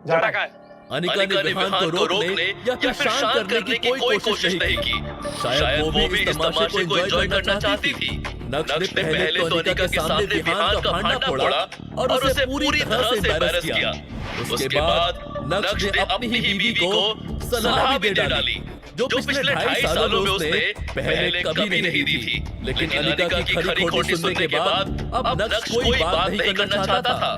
जाटा का है। अनिका ने विहान को रोकने या फिर शांत करने की कोई कोशिश नहीं की। शायद वो भी इस तमाशे को एंजॉय करना चाहती थी। नक्श ने पहले तो अनिका के सामने विहान का भांडा फोड़ा और उसे पूरी तरह से एम्बैरस किया। उसके बाद नक्श ने अपनी ही बीवी को सलाह भी दे डाली, जो पिछले 2.5 सालों में उसने पहले कभी नहीं दी थी। लेकिन अनिका की खरी खोटी सुनने के बाद अब नक्श कोई बात नहीं करना चाहता था।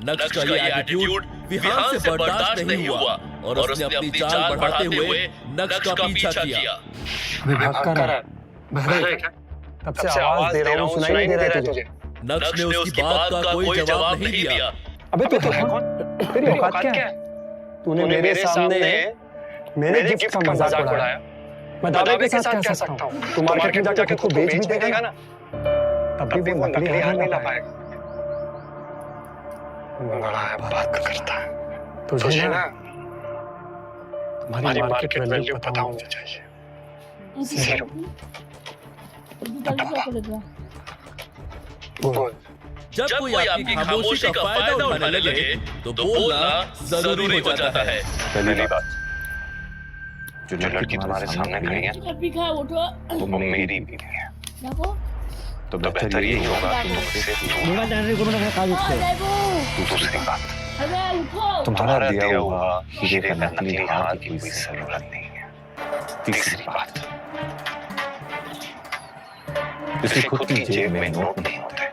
नक्श का ये एटीट्यूड विहान से बर्दाश्त नहीं हुआ और उसने अपनी चाल बढ़ाते हुए नक्श का पीछा किया। विभाग का रहा बहरा है क्या? तब से आवाज दे रहा हूँ, सुनाई नहीं दे रहा है तुझे? नक्श ने उसकी बात का कोई जवाब नहीं दिया। अबे तू है कौन? तेरी औकात क्या है? तूने मेरे सामने मेरे गिफ्ट का मजाक उड़ाया। मैं दावे के साथ कह सकता हूँ, तू मार्केट में जाकर खुद को बेच भी देगा ना, तब भी वो नकली हार नहीं ला पाएगा। बड़ा है बात करता है। तुझे ना तुम्हारी मार्केट वैल्यू पता होना चाहिए। जीरो। बोल। जब कोई आपकी खामोशी का फायदा उठाने लगे तो बोलना जरूरी हो जाता है। पहली बात, जो लड़की तुम्हारे सामने खड़ी है वो मेरी बीवी है, तो बेहतर यही होगा कि मुझसे दूसरी बात, तुम्हारा दिया हुआ हीरे का नकली हार की कोई जरूरत नहीं है। तीसरी बात, किसी खुद की जेब में नोट नहीं होते,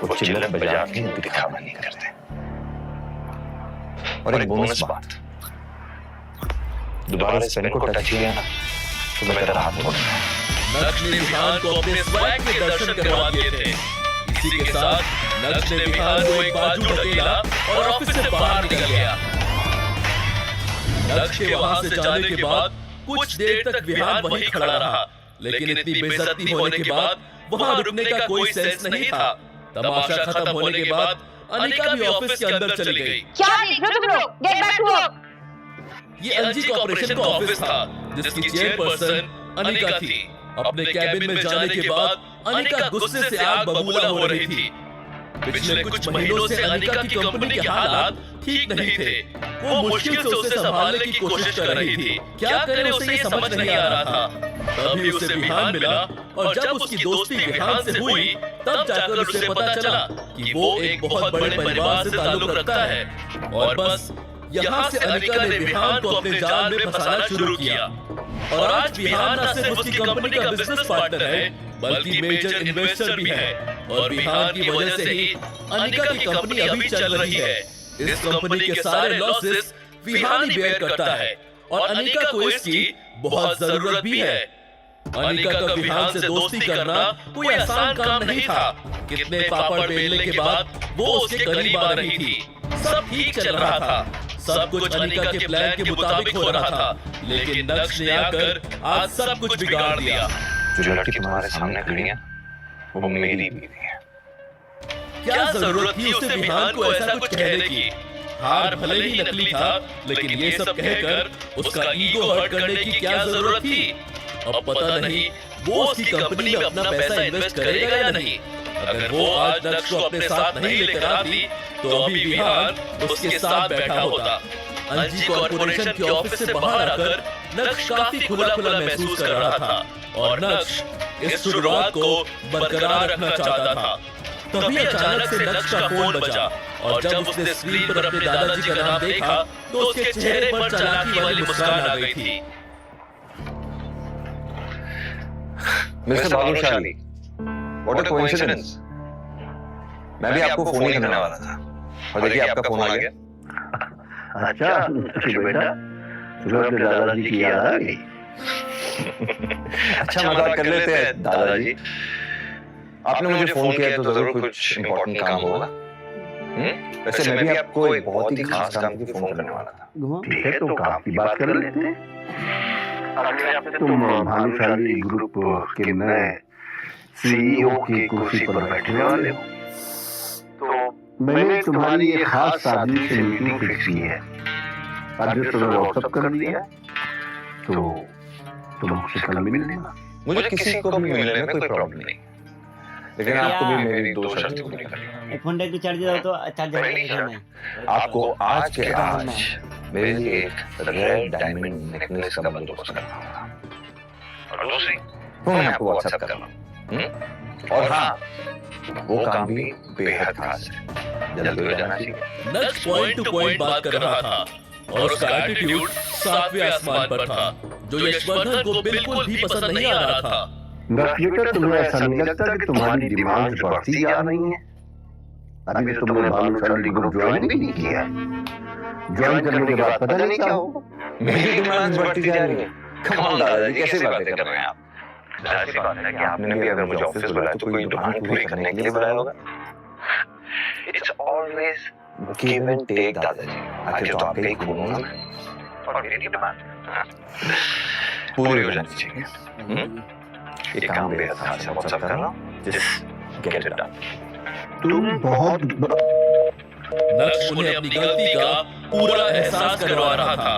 वो चिल्लर बजा के दिखावा नहीं करते। और एक बोनस बात, दोबारा इस पेन को टच किया ना तो मैं तेरा हाथ तोड़ूंगा। नक्श ने विहान को अपने स्वैग के दर्शन करवा दिए थे। इसी के साथ नक्श ने विहान को एक बाजू ढकेला और ऑफिस से बाहर निकल गया। नक्श के वहां से जाने के बाद कुछ देर तक विहान वहीं खड़ा रहा, लेकिन इतनी बेइज्जती होने के बाद वहां रुकने का कोई सेंस नहीं था। तमाशा खत्म होने के बाद अनिका भी ऑफिस के अंदर चली गई। क्या देख रहे हो तुम लोग? Get back to work. ये एलजी कॉर्पोरेशन का ऑफिस था, जिसकी चेयरपर्सन अनिका थी। अपने कैबिन में जाने के बाद अनिका गुस्से से आग बबूला हो रही थी। पिछले कुछ महीनों से अनिका की कंपनी के हालात ठीक नहीं थे। वो मुश्किल से उसे संभालने की कोशिश कर रही थी। क्या करे उसे ये समझ नहीं आ रहा था। तभी उसे विहान मिला और जब उसकी दोस्ती विहान से हुई तब जाकर उसे पता चला कि वो एक बहुत बड़े परिवार से ताल्लुक रखता है। और बस यहाँ से अनिका ने विहान को अपने जाल में फंसाना शुरू किया। और आज विहान न सिर्फ उसकी कंपनी का बिजनेस पार्टनर है, बल्कि मेजर इन्वेस्टर भी है। और विहान की वजह से ही अनिका की कंपनी अभी चल रही है। इस कंपनी के सारे लॉसेस विहान ही बेयर करता है और अनिका को इसकी बहुत जरूरत भी है। अनिका का विहान से दोस्ती करना कोई आसान काम नहीं था। कितने पापड़ बेलने के बाद वो उसके करीब आ रही थी। सब ठीक चल रहा था, सब कुछ अनिका के प्लान के मुताबिक हो रहा था, लेकिन नक्श ने आकर आज सब कुछ बिगाड़ दिया। जो लड़की तुम्हारे सामने खड़ी है वो मेरी बीवी है। क्या जरूरत थी उसे विहान को ऐसा कुछ कहने की? हार भले ही नकली था, लेकिन ये सब कहकर उसका ईगो हर्ट करने की क्या जरूरत थी? अब पता नहीं वो उसकी कंपनी में अपना पैसा इन्वेस्ट करेगा या नहीं। अगर वो आज नक्श को अपने साथ नहीं लेकर आती तो अभी विहान उसके साथ बैठा होता। एलजी कॉर्पोरेशन के ऑफिस से बाहर आकर नक्श काफी खुला खुला महसूस कर रहा था और नक्श इस शुरुआत को बरकरार रखना चाहता था। तभी अचानक से नक्श का फोन बजा और जब उसने स्क्रीन पर अपने दादाजी का नाम देखा तो उसके चेहरे पर चालाकी वाली मुस्कान आ गई थी। Mister Bhanushali, what a coincidence. मैं भी आपको फोन ही करने वाला था और देखिए आपका फोन आ गया। अच्छा बेटा, तुम्हें अपने दादाजी की याद आ गई? अच्छा मजाक कर लेते हैं दादाजी। आपने मुझे फोन किया तो जरूर कुछ इम्पोर्टेंट काम होगा। वैसे मैं भी आपको एक बहुत ही खास काम की फोन करने वाला था। ठीक है, तो काम की बात कर लेते हैं। तुम भानुशाली ग्रुप के नए सीईओ की कुर्सी पर बैठने वाले हो, तो मैंने तुम्हारी एक खास आदमी से मीटिंग फिक्स की है। आज तुम्हें व्हाट्सएप कर दिया, तो तुम मुझसे कल मिल लेना। मुझे किसी को भी मिलने में कोई प्रॉब्लम नहीं, लेकिन आपको भी मेरी 2 शर्तें पूरी करनी होंगी। फोन पे चढ़ जाओ तो अच्छा जगह में आपको आज के आज मेरे लिए एक रेड डायमंड नेकलेस का बंदोबस्त करना होगा, और दूसरी वो मैं आपको व्हाट्सएप कर रहा हूँ। और हाँ, वो काम भी बेहद खास है, जल्दी हो जाना चाहिए। नक्श पॉइंट टू पॉइंट बात कर रहा था और उसका एटीट्यूड 7वें आसमान पर था, जो यशवर्धन को बिल्कुल भी पसंद नहीं आ रहा था। द फ्यूचर, तुम्हें ऐसा नहीं लगता कि तुम्हारी डिमांड बढ़ती जा रही है? अभी तो तुमने भानुशाली ग्रुप ज्वाइन भी नहीं किया। ज्वाइन करने के बाद पता नहीं क्या होगा। मेरी डिमांड बढ़ती जा रही है। कम ऑन दादाजी, कैसे बातें कर रहे हैं आप? जाहिर सी बात है कि आपने भी अगर मुझे ऑफिस बुलाया तो कोई डिमांड पूरी करने के लिए बुलाया होगा। It's always give and take दादाजी। आखिर तो आपके ही खून हो ना, और मेरी डिमांड पूरी हो जानी चाहिए। ये काम बेहद खास है, व्हाट्सएप कर रहा हूं, जस्ट गेट इट डन। तुम बहुत नक्श उन्हें अपनी गलती का पूरा एहसास करवा रहा था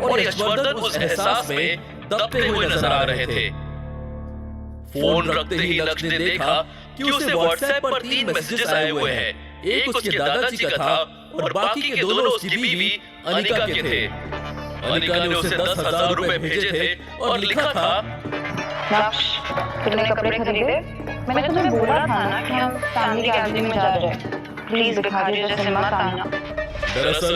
और यशवर्धन उस एहसास में दबते हुए नजर आ रहे थे। फोन रखते ही नक्श ने देखा कि उसे व्हाट्सएप पर 3 मैसेजेस आए हुए हैं। एक उसके दादाजी का था और बाकी के दोनों उसकी बीवी अनिका के थे। अनिका ने उसे 10,000 रुपए भेजे थे और लिखा था, नक्श, तुमने कपड़े खरीदे? मैंने तुम्हें बोला था ना कि हम फैमिली गैदरिंग में जा रहे हैं। प्लीज भिखारी जैसे मत आना। दरअसल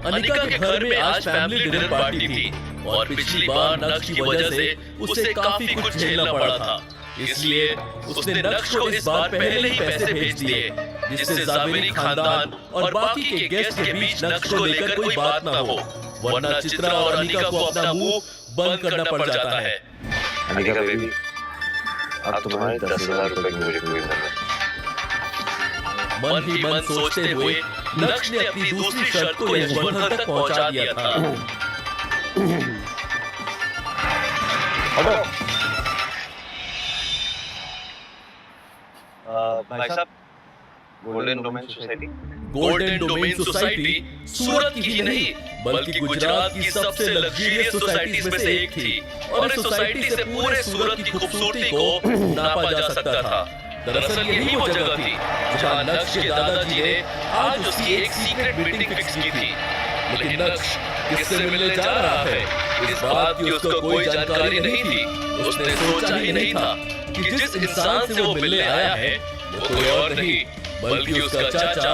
अनिका के घर में आज फैमिली डिनर पार्टी थी और पिछली बार नक्श की वजह से उसे काफी कुछ झेलना पड़ा था। इसलिए उसने नक्श को इस बार पहले ही पैसे भेज दिए, जिससे जावेरी खानदान और बाकी के गेस्ट के बीच नक्श को लेकर कोई बात ना हो, वरना चित्रा और अनिका को अपना मुंह बंद करना पड़ जाता है। अनिका बेबी, अब तुम्हारे 10,000 रुपए की मुझे कोई जरूरत नहीं। मन ही मन सोचते हुए नक्श ने अपनी दूसरी शर्त को यशवर्धन तक पहुंचा दिया था। भाई साहब, golden domain society. Golden domain society Surat की ही नहीं बल्कि गुजरात की सबसे लग्जरियस सोसाइटीज में से एक थी और इस सोसाइटी से पूरे सूरत की खूबसूरती को नापा जा सकता था। दरअसल यही वो जगह थी जहां नक्श के दादाजी ने आज उसकी एक सीक्रेट मीटिंग फिक्स की थी। लेकिन नक्श किससे मिलने जा रहा है, इस बात की उसको कोई जानकारी नहीं थी। उसने सोचा ही नहीं था कि जिस इंसान से वो मिलने आया है वो कोई और नहीं बल्कि उसका चाचा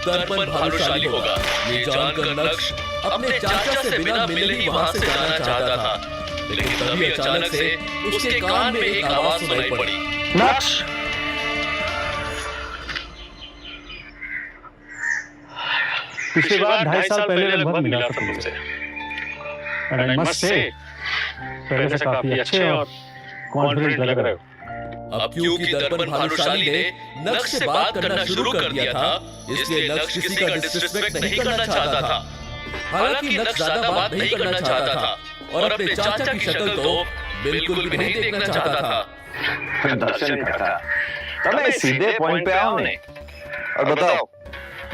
दर्पण भानुशाली होगा। ये जानकर नक्श अपने चाचा से बिना मिले ही वहां से जाना चाहता था, लेकिन तभी अचानक से उसके कान में एक आवाज सुनाई पड़ी, नक्श! पिछली बार 2.5 साल पहले लगभग मिला था तुमसे, and I must say, पहले से काफी अच्छे और कॉन्फिडेंट लग रहे हो। अब क्योंकि दर्पण भानुशाली ने नक्श से बात करना शुरू कर दिया था, इसलिए नक्श किसी का डिसरिस्पेक्ट नहीं करना चाहता था। हालांकि नक्श ज्यादा बात नहीं करना चाहता था और अपने चाचा की शक्ल तो बिल्कुल भी नहीं देखना चाहता था। दर्शन करता, तब मैं सीधे पॉइंट पे आओ ने और बताओ,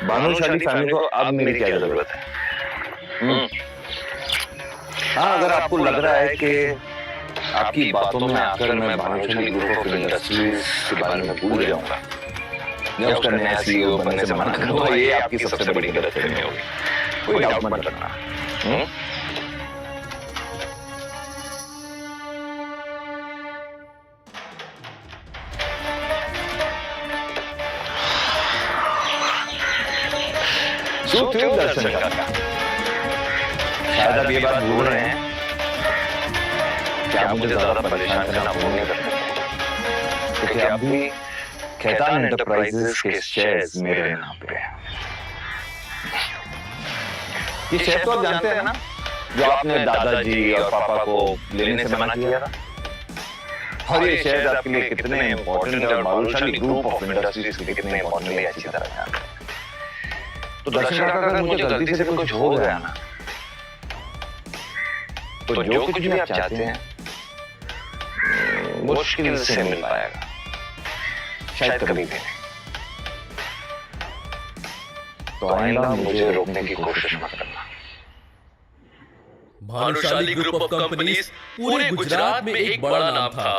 भानुशाली फैमिली को अब मेरी क्या जरूरत है? हाँ, अगर आपको लग रहा है कि आपकी बातों में आकर मैं भानुशाली ग्रुप ऑफ इंडस्ट्रीज के बारे में भूल जाऊंगा या उसका नया सीईओ बनने से मना करूंगा, ये आपकी सबसे बड़ी गलतफहमी होगी। कोई डाउट मत रखना। दर्शन करना, शायद आप ये बात भूल रहे हैं कि आप मुझे ज्यादा परेशान करना भूल नहीं करते, क्योंकि अभी खेतान एंटरप्राइजेस के शेयर्स मेरे नाम पे हैं। ये शेयर तो आप जानते हैं ना, जो आपने दादाजी और पापा को लेने से मना किया था। और ये शेयर आपके लिए कितने इंपॉर्टेंट और भानुशाली ग्रुप ऑफ इंडस्ट्रीज के कितने इंपॉर्टेंट है अच्छी तरह जानते हैं। तो दर्शन काका, अगर मुझे गलती से कुछ हो गया ना, तो जो कुछ भी आप चाहते हैं मुश्किल से मिल पाएगा, शायद कभी भी नहीं। तो आइंदा मुझे रोकने की कोशिश मत करना। भानुशाली ग्रुप ऑफ कंपनीज पूरे गुजरात में एक बड़ा नाम था।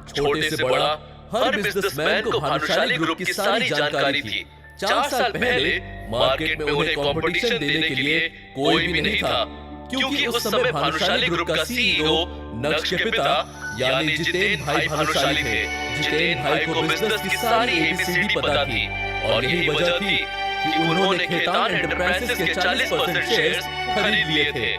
छोटे से बड़ा हर बिजनेसमैन को भानुशाली ग्रुप की सारी जानकारी थी। 4 साल पहले मार्केट में उन्हें कंपटीशन देने के लिए कोई भी नहीं था, क्योंकि उस समय भानुशाली ग्रुप का सीईओ नक्श के पिता यानी जितेन भाई भानुशाली थे। जितेन भाई को बिजनेस की सारी एबीसीडी पता थी और यही वजह थी कि उन्होंने खेतान एंटरप्राइजेस के 40% शेयर्स खरीद लिए थे।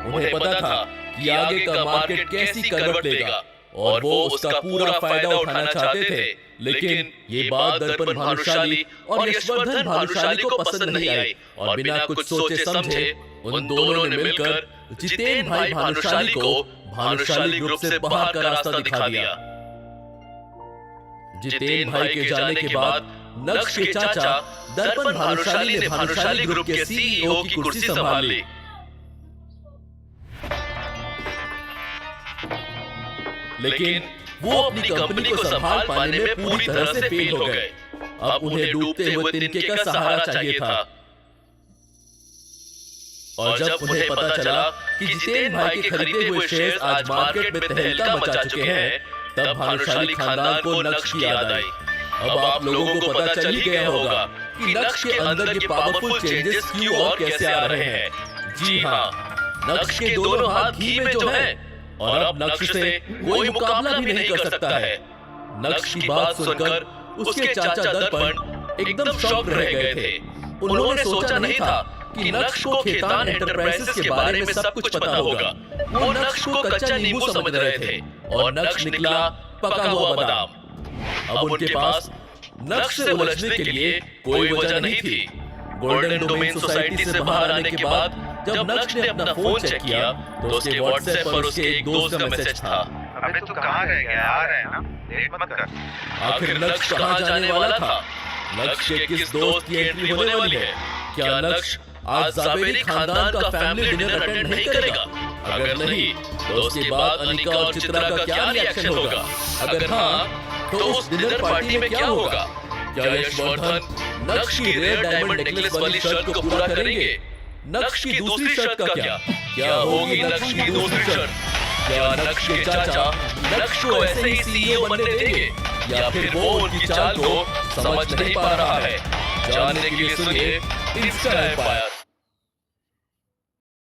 उन्हें पता था कि आगे का मार्केट कैसी करवट लेगा और वो उसका पूरा फायदा उठाना चाहते थे। लेकिन ये बात दर्पण भानुशाली और यशवर्धन भानुशाली को पसंद नहीं आई और बिना कुछ सोचे समझे उन दोनों ने मिलकर जितेन भाई भानुशाली को भानुशाली ग्रुप से बाहर का रास्ता दिखा दिया। जितेन भाई के जाने के बाद नक्श के चाचा दर्पण भानुशाली ने भानुशाली ग्रुप के सीईओ की कुर्सी संभाल ली। लेकिन वो अपनी कंपनी को संभाल पाने में पूरी तरह से फेल हो गए। अब उन्हें डूबते हुए तिनके का सहारा चाहिए था। और जब उन्हें पता चला कि जितेन भाई के खरीदे हुए शेयर्स आज मार्केट में तहलका मचा चुके हैं, तब भानुशाली खानदान को नक्श की याद आई। अब आप लोगों को पता चल ही गया होगा कि नक्श के अंदर ये पावरफुल चेंजेस क्यों और कैसे आ रहे हैं। जी हाँ, नक्श के दोनों हाथ घी में जो हैं और अब नक्श से कोई मुकाबला भी नहीं कर सकता है। नक्श की बात सुनकर उसके चाचा दर्पण एकदम शॉक रह गए थे। उन्होंने सोचा नहीं था कि नक्श को खेतान एंटरप्राइजेस के बारे में सब कुछ पता होगा। वो नक्श को कच्चा नींबू समझ रहे थे और नक्श निकला पका हुआ बादाम। अब उनके पास नक्श से उलझने के लिए कोई वजह नहीं थी। गोल्डन डोमेन सोसाइटी से बाहर आने के बाद जब नक्श ने अपना फोन चेक किया तो उसके व्हाट्सएप पर उसके एक दोस्त का मैसेज था। अबे तू कहाँ रह गया? आ रहे हैं ना, लेट मत कर। आखिर नक्श कहाँ जाने वाला था? नक्श के किस दोस्त की एंट्री होने वाली है? क्या नक्श आज जावेरी खानदान का फैमिली डिनर अटेंड नहीं करेगा? अगर नहीं तो उसके बाद अनिका और चित्रा का क्या रिएक्शन होगा? अगर हाँ तो उस डिनर पार्टी में क्या होगा? क्या यशवर्धन नक्श की रेयर डायमंड नेकलेस वाली शर्त को पूरा करेंगे? नक्श की दूसरी शर्त का क्या होगी नक्श की दूसरी शर्त? क्या नक्श के चाचा नक्श को ऐसे ही सीईओ बनने देंगे या फिर वो उनकी चाल को समझ नहीं पा रहा है? जानने के लिए सुनिए इंस्टा एम्पायर।